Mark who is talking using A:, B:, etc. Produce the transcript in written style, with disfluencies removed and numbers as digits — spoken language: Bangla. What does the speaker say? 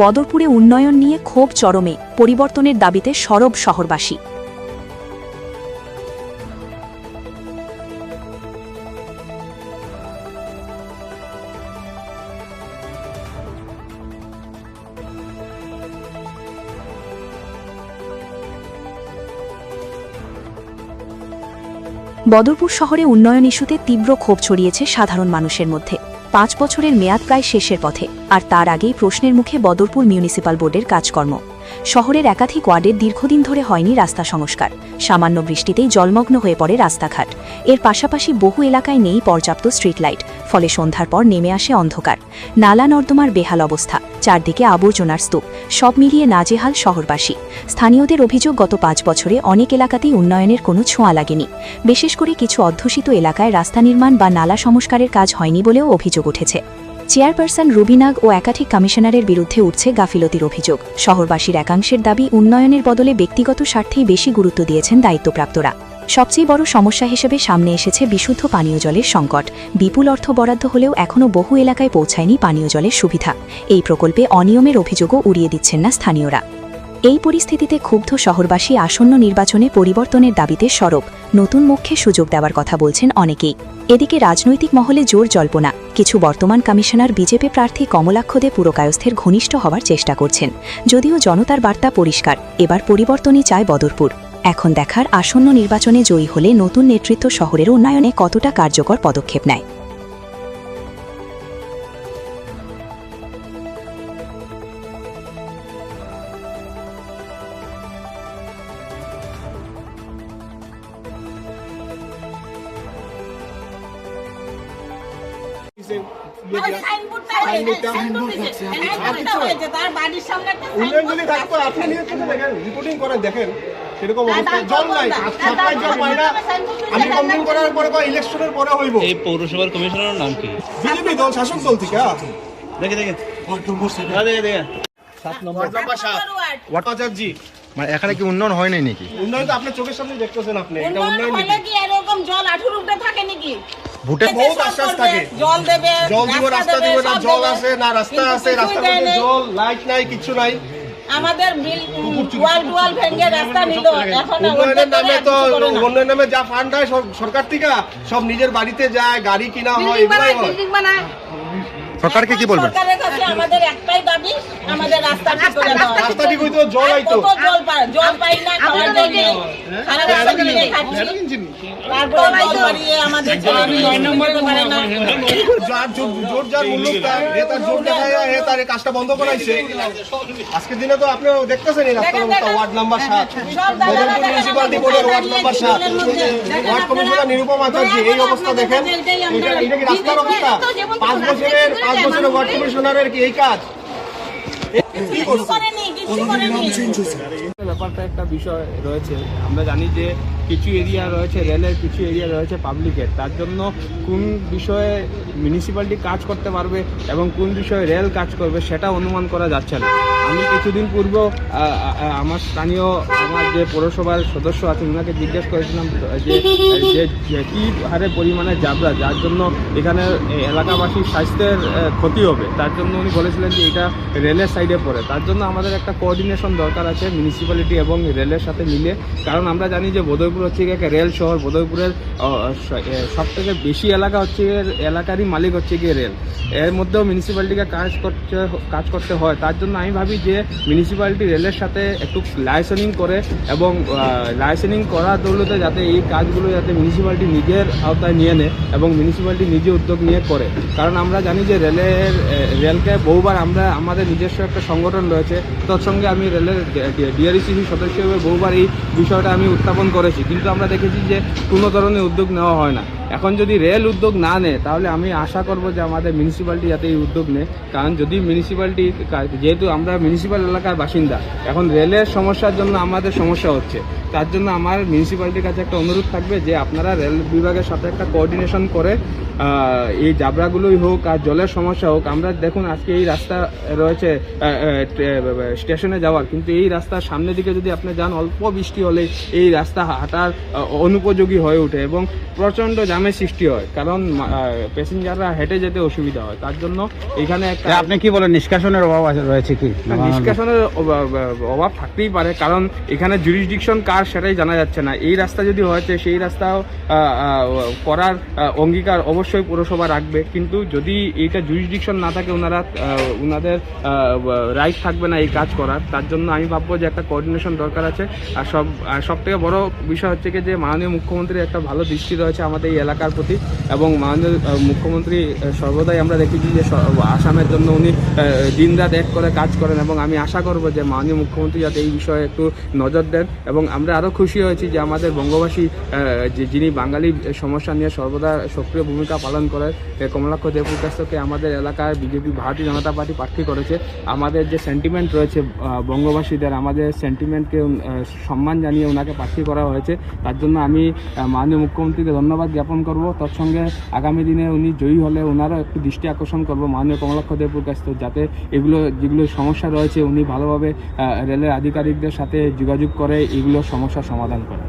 A: বদরপুরে উন্নয়ন নিয়ে ক্ষোভ চরমে, পরিবর্তনের দাবিতে সরব শহরবাসী। বদরপুর শহরে উন্নয়ন ইস্যুতে তীব্র ক্ষোভ ছড়িয়েছে সাধারণ মানুষের মধ্যে। 5 বছরের মেয়াদ প্রায় শেষের পথে, আর তার আগেই প্রশ্নের মুখে বদরপুর মিউনিসিপাল বোর্ডের কাজকর্ম। শহরের একাধিক ওয়ার্ডে দীর্ঘদিন ধরে হয়নি রাস্তা সংস্কার, সামান্য বৃষ্টিতেই জলমগ্ন হয়ে পড়ে রাস্তাঘাট। এর পাশাপাশি বহু এলাকায় নেই পর্যাপ্ত স্ট্রিট লাইট, ফলে সন্ধ্যার পর নেমে আসে অন্ধকার। নালা নর্দমার বেহাল অবস্থা, চারদিকে আবর্জনার স্তূপ, সব মিলিয়ে নাজেহাল শহরবাসী। স্থানীয়দের অভিযোগ, গত 5 বছরে অনেক এলাকাতেই উন্নয়নের কোনো ছোঁয়া লাগেনি। বিশেষ করে কিছু অধ্যুষিত এলাকায় রাস্তা নির্মাণ বা নালা সংস্কারের কাজ হয়নি বলেও অভিযোগ উঠেছে। চেয়ারপারসন রুবিনাগ ও একাধিক কমিশনারের বিরুদ্ধে উঠছে গাফিলতির অভিযোগ। শহরবাসীর একাংশের দাবি, উন্নয়নের বদলে ব্যক্তিগত স্বার্থেই বেশি গুরুত্ব দিয়েছেন দায়িত্বপ্রাপ্তরা। সবচেয়ে বড় সমস্যা হিসেবে সামনে এসেছে বিশুদ্ধ পানীয় জলের সংকট। বিপুল অর্থ বরাদ্দ হলেও এখনও বহু এলাকায় পৌঁছায়নি পানীয় জলের সুবিধা। এই প্রকল্পে অনিয়মের অভিযোগও উড়িয়ে দিচ্ছেন না স্থানীয়রা। এই পরিস্থিতিতে ক্ষুব্ধ শহরবাসী আসন্ন নির্বাচনে পরিবর্তনের দাবিতে সরব। নতুন মুখে সুযোগ দেওয়ার কথা বলছেন অনেকেই। এদিকে রাজনৈতিক মহলে জোর জল্পনা, কিছু বর্তমান কমিশনার বিজেপি প্রার্থী কমলাক্ষ দে পুরকায়স্থের ঘনিষ্ঠ হওয়ার চেষ্টা করছেন। যদিও জনতার বার্তা পরিষ্কার, এবার পরিবর্তনই চায় বদরপুর। এখন দেখার, আসন্ন নির্বাচনে জয়ী হলে নতুন নেতৃত্ব শহরের উন্নয়নে কতটা কার্যকর পদক্ষেপ নেয়।
B: পৌরসভার কমিশনারের নাম কি?
C: বিজেপি দল, শাসক দল থেকে।
B: দেখে দেখে 7 নম্বর
C: জি।
D: মানে এখানে কি উন্নয়ন হয় নাই নাকি?
C: উন্নয়ন তো আপনার চোখের সামনে দেখতেছেন। আপনি এটা উন্নয়ন
E: হলে কি এরকম জল আঠুর উপরে থাকে নাকি?
D: ভোটে
C: বহুত আশ্বাস থাকে,
E: জল দেবে,
C: জল দিব, রাস্তা দিব, না জল আছে না রাস্তা আছে, রাস্তার মধ্যে জল, লাইট নাই, কিছু নাই।
E: আমাদের বিল ওয়াল ভেঙে রাস্তা নিল। এখন
C: উন্নয়নের নামে তো, উন্নয়নের নামে যা ফান্ড হয় সরকার থেকে, সব নিজের বাড়িতে যায়, গাড়ি কিনা হয়, এগুলাই হয়।
E: বিল্ডিং বানায়।
D: সরকারকে কি বলবেন?
E: সরকারের কাছে আমাদের একটাই দাবি, আমাদের রাস্তা ঠিক করে দাও।
C: রাস্তা ঠিক হইতো, জল আইতো।
E: কত জল পাই না, খাওয়ার জল নেই। খারাপ রাস্তা দিয়ে খাচ্ছি। তারপরে জল বাড়িয়ে আমাদের ছেলে মেয়ে 9 নম্বরে পারে না।
C: যার জোর যার মূল্য তার, এ তার জোর দেখায়, এ তার এই কাজটা বন্ধ করাইছে। আজকের দিনে তো আপনি দেখতেছেন এই রাস্তার অবস্থা। ওয়ার্ড নাম্বার 7, বদরপুর মিউনিসিপালিটি বোর্ডের ward number 7, ward commissioner Nirupam Acharya, এই অবস্থা দেখেন। এটা কি রাস্তার অবস্থা? 5 বছরের ওয়ার্ড কমিশনারের কি এই কাজ?
F: ব্যাপারটা একটা বিষয় রয়েছে। আমরা জানি যে কিছু এরিয়া রয়েছে রেলের, কিছু এরিয়া রয়েছে পাবলিকের। তার জন্য কোন বিষয়ে মিউনিসিপ্যালিটি কাজ করতে পারবে এবং কোন বিষয়ে রেল কাজ করবে সেটা অনুমান করা যাচ্ছে না। আমি কিছুদিন পূর্ব আমার স্থানীয় আমার যে পৌরসভার সদস্য আছেন ওনাকে জিজ্ঞেস করেছিলাম যে কী হারে পরিমাণে যাবরা, যার জন্য এখানে এলাকাবাসীর স্বাস্থ্যের ক্ষতি হবে। তার জন্য উনি বলেছিলেন যে এটা রেলের সাইডে পড়ে। তার জন্য আমাদের একটা কোঅর্ডিনেশন দরকার আছে মিউনিসিপ্যালিটি এবং রেলের সাথে মিলে। কারণ আমরা জানি যে বদরপুর হচ্ছে একটা রেল শহর। বদরপুরের সবথেকে বেশি এলাকা হচ্ছে, এলাকারই মালিক হচ্ছে গিয়ে রেল। এর মধ্যেও মিউনিসিপ্যালিটিকে কাজ করতে হয়। তার জন্য আমি ভাবি যে মিউনিসিপ্যালিটি রেলের সাথে একটু লাইসেন্সিং করে এবং লাইসেন্সিং করার দৌলতে যাতে এই কাজগুলো যাতে মিউনিসিপ্যালিটি নিজের আওতায় নিয়ে নেয় এবং মিউনিসিপ্যালিটি নিজে উদ্যোগ নিয়ে করে। কারণ আমরা জানি যে রেলকে বহুবার আমাদের নিজস্ব একটা সংগঠন রয়েছে, তৎসঙ্গে আমি রেলের ডিআরসিসি সদস্য হিসেবে বহুবার এই বিষয়টা আমি উত্থাপন করেছি, কিন্তু আমরা দেখেছি যে কোনো ধরনের উদ্যোগ নেওয়া হয় না। এখন যদি রেল উদ্যোগ না নেয় তাহলে আমি আশা করব যে আমাদের মিউনিসিপ্যালিটি যাতে এই উদ্যোগ নেয়। কারণ যদি মিউনিসিপ্যালিটি, যেহেতু আমরা মিউনিসিপ্যাল এলাকার বাসিন্দা, এখন রেলের সমস্যার জন্য আমাদের সমস্যা হচ্ছে। তার জন্য আমার মিউনিসিপ্যালিটির কাছে একটা অনুরোধ থাকবে যে আপনারা রেল বিভাগের সাথে একটা কোঅর্ডিনেশন করে এই জাবরাগুলোই হোক আর জলের সমস্যা হোক, আমরা দেখুন আজকে এই রাস্তা রয়েছে স্টেশনে যাওয়ার, কিন্তু এই রাস্তার সামনের দিকে যদি আপনি যান অল্প বৃষ্টি হলে এই রাস্তা হাঁটার অনুপযোগী হয়ে ওঠে এবং প্রচণ্ড জ্যামের সৃষ্টি হয়, কারণ প্যাসেঞ্জাররা হেঁটে যেতে অসুবিধা হয়। তার জন্য এখানে একটা
G: আপনি কি বলেন নিষ্কাশনের অভাব রয়েছে কি?
F: নিষ্কাশনের অভাব থাকতেই পারে, কারণ এখানে জুরিসডিকশন কার সেটাই জানা যাচ্ছে না। এই রাস্তা যদি হয়েছে সেই রাস্তাও করার অঙ্গীকার অবশ্যই পৌরসভা রাখবে, কিন্তু যদি এইটা জুরিসডিকশন না থাকে ওনাদের রাইট থাকবে না এই কাজ করার। তার জন্য আমি ভাববো যে একটা কোঅর্ডিনেশন দরকার আছে। আর সব থেকে বড় বিষয় হচ্ছে কি যে মাননীয় মুখ্যমন্ত্রীর একটা ভালো দৃষ্টি রয়েছে আমাদের এই এলাকার প্রতি, এবং মাননীয় মুখ্যমন্ত্রী সর্বদাই আমরা দেখেছি যে আসামের জন্য উনি দিনরাত এক করে কাজ করেন, এবং আমি আশা করব যে মাননীয় মুখ্যমন্ত্রী যাতে এই বিষয়ে একটু নজর দেন। এবং আমরা আরও খুশি হয়েছি যে আমাদের বঙ্গবাসী যিনি বাঙালি সমস্যা নিয়ে সর্বদা সক্রিয় ভূমিকা পালন করে, কমলাক্ষ দেবপ্রকাশকে আমাদের এলাকায় বিজেপি ভারতীয় জনতা পার্টি প্রার্থী করেছে। আমাদের যে সেন্টিমেন্ট রয়েছে বঙ্গবাসীদের, আমাদের সেন্টিমেন্টকে সম্মান জানিয়ে ওনাকে প্রার্থী করা হয়েছে। তার জন্য আমি মাননীয় মুখ্যমন্ত্রীকে ধন্যবাদ জ্ঞাপন করব। তৎসঙ্গে আগামী দিনে উনি জয়ী হলে ওনারও একটু দৃষ্টি আকর্ষণ করব মাননীয় কমলাক্ষ দেবপ্রকাশ, যাতে যেগুলো সমস্যা রয়েছে উনি ভালোভাবে রেলের আধিকারিকদের সাথে যোগাযোগ করে এগুলো সমস্যার সমাধান করেন।